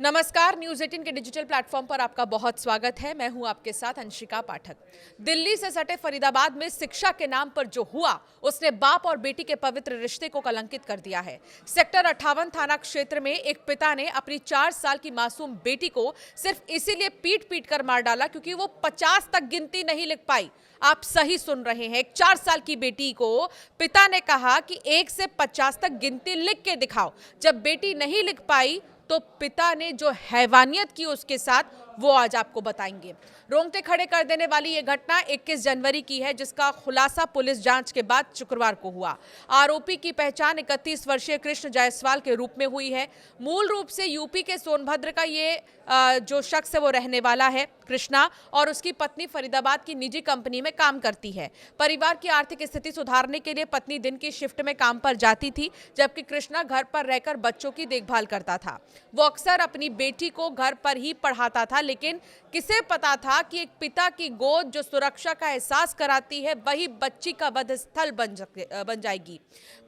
नमस्कार, न्यूज़ 18 के digital platform पर आपका बहुत स्वागत है। मैं हूं आपके साथ अंशिका पाठक। दिल्ली से सटे फरीदाबाद में शिक्षा के नाम पर जो हुआ, उसने बाप और बेटी के पवित्र रिश्ते को कलंकित कर दिया है। सेक्टर 58 थाना क्षेत्र में एक पिता ने अपनी 4 साल की मासूम बेटी को सिर्फ इसीलिए पीट कर मार डाला क्योंकि वो 50 तक गिनती नहीं लिख पाई। आप सही सुन रहे हैं, एक 4 साल की बेटी को पिता ने कहा कि 1 से 50 तक गिनती लिख के दिखाओ। जब बेटी नहीं लिख पाई तो पिता ने जो हैवानियत की उसके साथ, वो आज आपको बताएंगे। रोंगटे खड़े कर देने वाली ये घटना 21 जनवरी की है, जिसका खुलासा पुलिस जांच के बाद शुक्रवार को हुआ। आरोपी की पहचान 31 वर्षीय कृष्ण जायसवाल के रूप में हुई है। मूल रूप से यूपी के सोनभद्र का ये जो शख्स है वो रहने वाला है कृष्णा, और उसकी पत्नी फरीदाबाद की निजी कंपनी में काम करती है। परिवार की आर्थिक स्थिति सुधारने के लिए पत्नी दिन की शिफ्ट में काम पर जाती थी, जबकि कृष्णा घर पर रहकर बच्चों की देखभाल करता था। वो अक्सर अपनी बेटी को घर पर ही पढ़ाता था, लेकिन किसे पता था कि एक पिता की गोद जो सुरक्षा का एहसास कराती है, वही बच्ची का वधस्थल बन जाएगी।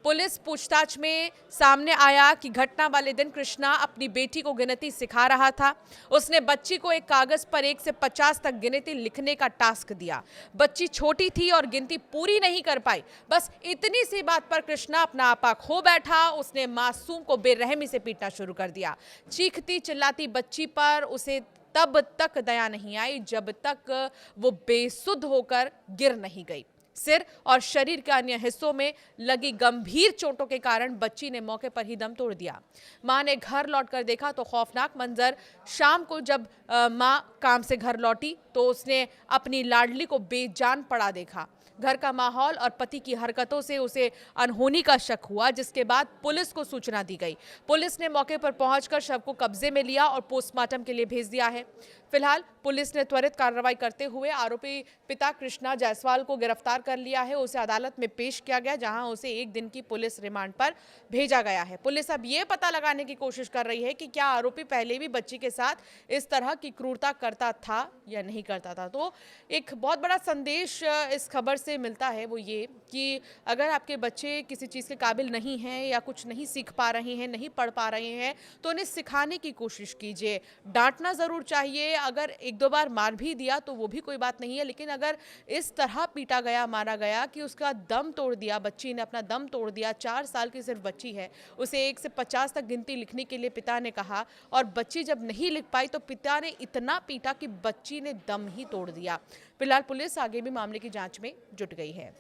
पुलिस पूछताछ में सामने आया कि घटना वाले दिन कृष्णा अपनी बेटी को गिनती सिखा रहा था। उसने बच्ची को एक कागज पर 1 से 50 तक गिनती लिखने का टास्क दिया। बच्ची छोटी थी और गिनती पूरी नहीं कर पाई। बस इतनी सी बात पर कृष्णा अपना आपा खो बैठा। उसने मासूम को बेरहमी से पीटना शुरू कर दिया। चीखती चिल्लाती बच्ची पर उसे तब तक दया नहीं आई जब तक वो बेसुध होकर गिर नहीं गई। सिर और शरीर के अन्य हिस्सों में लगी गंभीर चोटों के कारण बच्ची ने मौके पर ही दम तोड़ दिया। मां ने घर लौटकर देखा तो खौफनाक मंजर। शाम को जब मां काम से घर लौटी तो उसने अपनी लाडली को बेजान पड़ा देखा। घर का माहौल और पति की हरकतों से उसे अनहोनी का शक हुआ, जिसके बाद पुलिस को सूचना दी गई। पुलिस ने मौके पर पहुंचकर शव को कब्जे में लिया और पोस्टमार्टम के लिए भेज दिया है। फिलहाल पुलिस ने त्वरित कार्रवाई करते हुए आरोपी पिता कृष्णा जायसवाल को गिरफ्तार कर लिया है। उसे अदालत में पेश किया गया, जहां उसे 1 दिन की पुलिस रिमांड पर भेजा गया है। पुलिस अब ये पता लगाने की कोशिश कर रही है कि क्या आरोपी पहले भी बच्ची के साथ इस तरह की क्रूरता करता था या नहीं करता था। तो एक बहुत बड़ा संदेश इस खबर से मिलता है, वो ये कि अगर आपके बच्चे किसी चीज़ के काबिल नहीं हैं या कुछ नहीं सीख पा रहे हैं, नहीं पढ़ पा रहे हैं, तो उन्हें सिखाने की कोशिश कीजिए। डांटना ज़रूर चाहिए, अगर 1-2 बार मार भी दिया तो वो भी कोई बात नहीं है, लेकिन अगर इस तरह पीटा गया, मारा गया कि उसका दम तोड़ दिया, बच्ची ने अपना दम तोड़ दिया। 4 साल की सिर्फ बच्ची है, उसे 1 से 50 तक गिनती लिखने के लिए पिता ने कहा, और बच्ची जब नहीं लिख पाई तो पिता ने इतना पीटा कि बच्ची ने दम ही तोड़ दिया। फिलहाल पुलिस आगे भी मामले की जांच में जुट गई है।